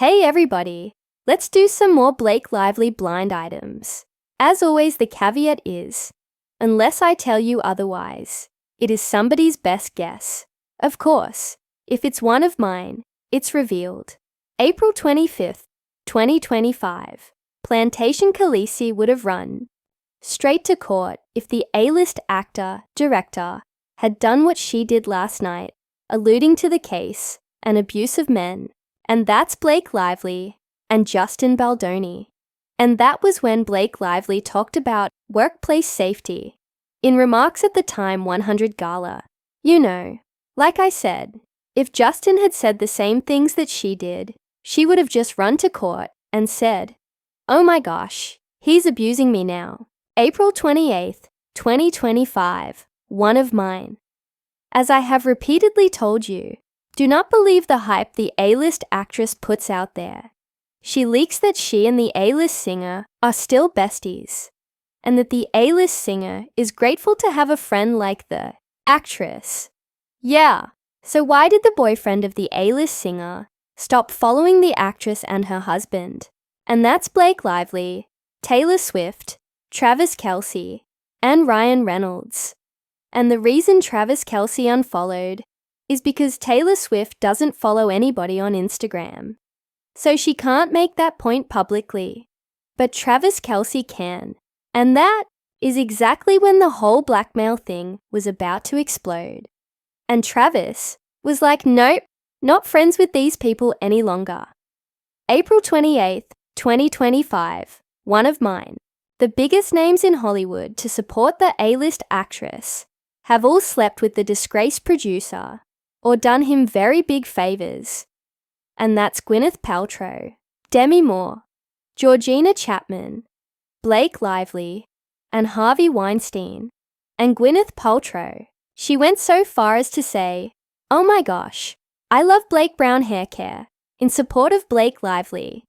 Hey everybody! Let's do some more Blake Lively blind items. As always, the caveat is, unless I tell you otherwise, it is somebody's best guess. Of course, if it's one of mine, it's revealed. April 25th, 2025. Plantation Khaleesi would have run straight to court if the A-list actor, director, had done what she did last night, alluding to the case and abuse of men. And that's Blake Lively and Justin Baldoni. And that was when Blake Lively talked about workplace safety in remarks at the Time 100 Gala. You know, like I said, if Justin had said the same things that she did, she would have just run to court and said, "Oh my gosh, he's abusing me now." April 28th, 2025, one of mine. As I have repeatedly told you, do not believe the hype the A-list actress puts out there. She leaks that she and the A-list singer are still besties, and that the A-list singer is grateful to have a friend like the actress. Yeah, so why did the boyfriend of the A-list singer stop following the actress and her husband? And that's Blake Lively, Taylor Swift, Travis Kelce, and Ryan Reynolds. And the reason Travis Kelce unfollowed is because Taylor Swift doesn't follow anybody on Instagram. So she can't make that point publicly. But Travis Kelce can. And that is exactly when the whole blackmail thing was about to explode. And Travis was like, nope, not friends with these people any longer. April 28th, 2025, one of mine. The biggest names in Hollywood to support the A-list actress have all slept with the disgraced producer or done him very big favors. And that's Gwyneth Paltrow, Demi Moore, Georgina Chapman, Blake Lively, and Harvey Weinstein. And Gwyneth Paltrow, she went so far as to say, "Oh my gosh, I love Blake Brown hair care," in support of Blake Lively.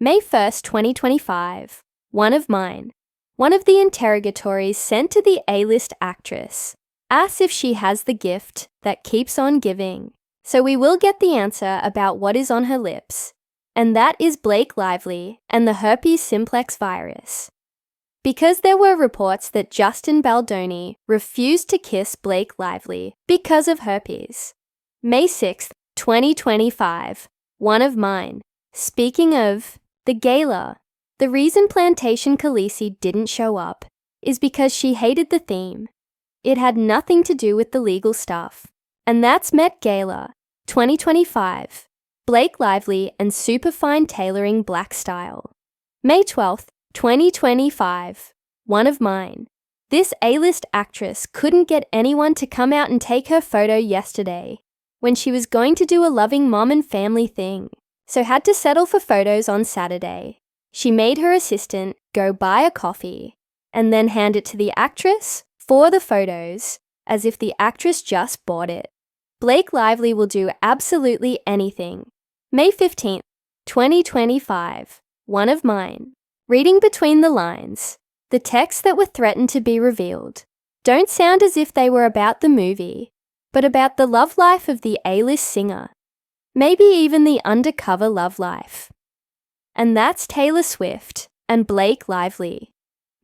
May 1st, 2025, one of mine. One of the interrogatories sent to the A-list actress asks if she has the gift that keeps on giving. So we will get the answer about what is on her lips, and that is Blake Lively and the herpes simplex virus. Because there were reports that Justin Baldoni refused to kiss Blake Lively because of herpes. May 6th, 2025, one of mine. Speaking of the gala, the reason Plantation Khaleesi didn't show up is because she hated the theme. It had nothing to do with the legal stuff. And that's Met Gala, 2025, Blake Lively and superfine tailoring black style. May 12th, 2025, one of mine. This A-list actress couldn't get anyone to come out and take her photo yesterday when she was going to do a loving mom and family thing, so had to settle for photos on Saturday. She made her assistant go buy a coffee and then hand it to the actress for the photos, as if the actress just bought it. Blake Lively will do absolutely anything. May 15th, 2025, one of mine. Reading between the lines, the texts that were threatened to be revealed don't sound as if they were about the movie, but about the love life of the A-list singer. Maybe even the undercover love life. And that's Taylor Swift and Blake Lively.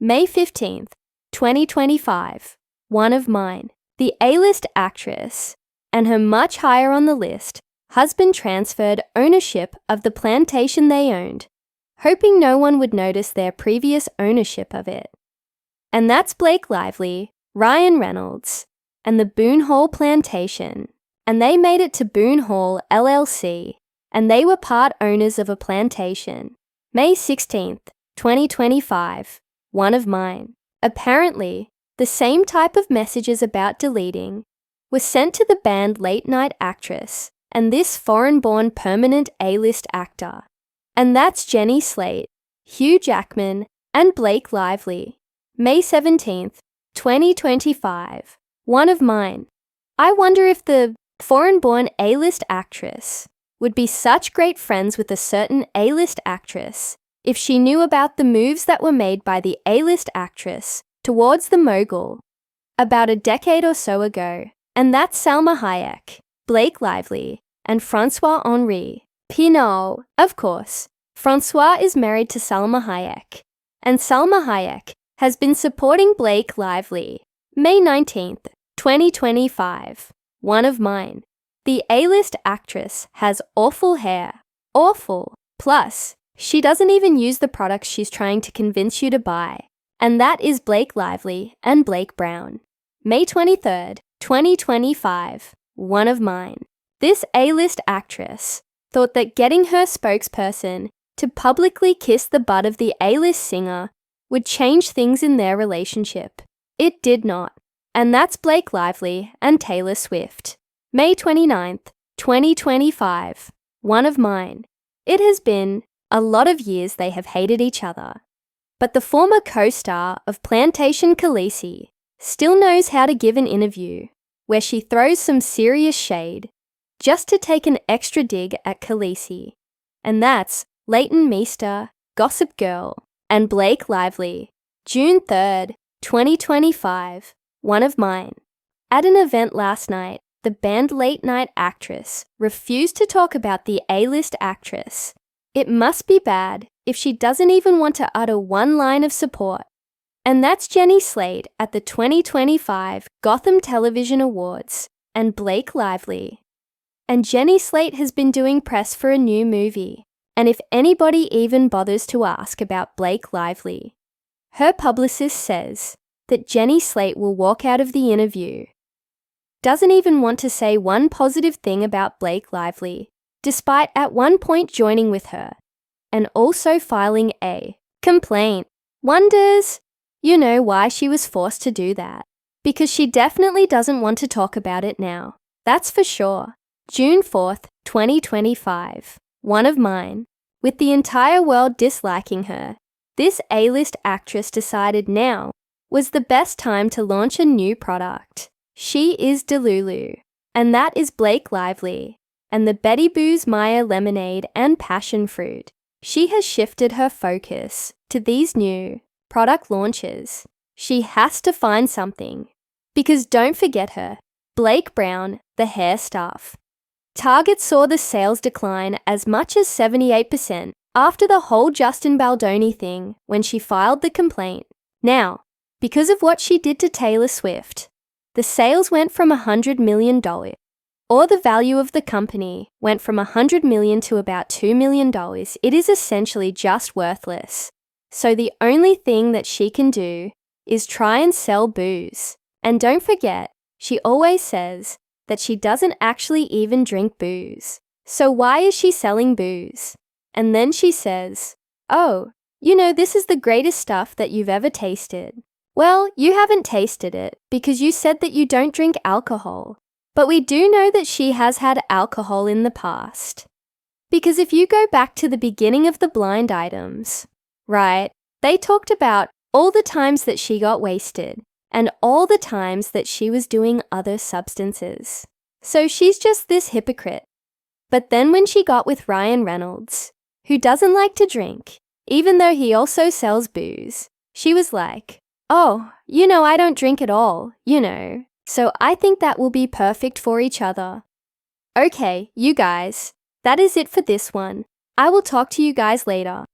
May 15th, 2025, one of mine. The A-list actress and her much higher on the list husband transferred ownership of the plantation they owned, hoping no one would notice their previous ownership of it. And that's Blake Lively, Ryan Reynolds, and the Boone Hall Plantation. And they made it to Boone Hall LLC, and they were part owners of a plantation. May 16th, 2025, one of mine. Apparently, the same type of messages about deleting was sent to the band Late Night Actress and this foreign-born permanent A-list actor. And that's Jenny Slate, Hugh Jackman, and Blake Lively. May 17th, 2025, one of mine. I wonder if the foreign-born A-list actress would be such great friends with a certain A-list actress if she knew about the moves that were made by the A-list actress towards the mogul about a decade or so ago. And that's Salma Hayek, Blake Lively, and Francois Henri, Pinot, of course. Francois is married to Salma Hayek, and Salma Hayek has been supporting Blake Lively. May 19th, 2025. One of mine. The A-list actress has awful hair. Awful. Plus, she doesn't even use the products she's trying to convince you to buy. And that is Blake Lively and Blake Brown. May 23rd, 2025. One of mine. This A-list actress thought that getting her spokesperson to publicly kiss the butt of the A-list singer would change things in their relationship. It did not. And that's Blake Lively and Taylor Swift. May 29th, 2025. One of mine. It has been a lot of years they have hated each other. But the former co-star of Plantation Khaleesi still knows how to give an interview where she throws some serious shade just to take an extra dig at Khaleesi. And that's Leighton Meester, Gossip Girl, and Blake Lively. June 3rd, 2025. One of mine. At an event last night, the banned late-night actress refused to talk about the A-list actress. It must be bad if she doesn't even want to utter one line of support. And that's Jenny Slate at the 2025 Gotham Television Awards and Blake Lively. And Jenny Slate has been doing press for a new movie. And if anybody even bothers to ask about Blake Lively, her publicist says that Jenny Slate will walk out of the interview. Doesn't even want to say one positive thing about Blake Lively, despite at one point joining with her, and also filing a complaint. Wonders, why she was forced to do that. Because she definitely doesn't want to talk about it now. That's for sure. June 4th, 2025. One of mine. With the entire world disliking her, this A-list actress decided now was the best time to launch a new product. She is Delulu, and that is Blake Lively, and the Betty Boo's Maya lemonade and passion fruit. She has shifted her focus to these new product launches. She has to find something, because don't forget her, Blake Brown, the hair stuff. Target saw the sales decline as much as 78% after the whole Justin Baldoni thing when she filed the complaint. Now, because of what she did to Taylor Swift, the sales went from $100 million, or the value of the company went from $100 million to about $2 million. It is essentially just worthless. So the only thing that she can do is try and sell booze. And don't forget, she always says that she doesn't actually even drink booze. So why is she selling booze? And then she says, oh, this is the greatest stuff that you've ever tasted. Well, you haven't tasted it because you said that you don't drink alcohol. But we do know that she has had alcohol in the past. Because if you go back to the beginning of the blind items, right, they talked about all the times that she got wasted and all the times that she was doing other substances. So she's just this hypocrite. But then when she got with Ryan Reynolds, who doesn't like to drink, even though he also sells booze, she was like, oh, I don't drink at all, So I think that will be perfect for each other. Okay, you guys, that is it for this one. I will talk to you guys later.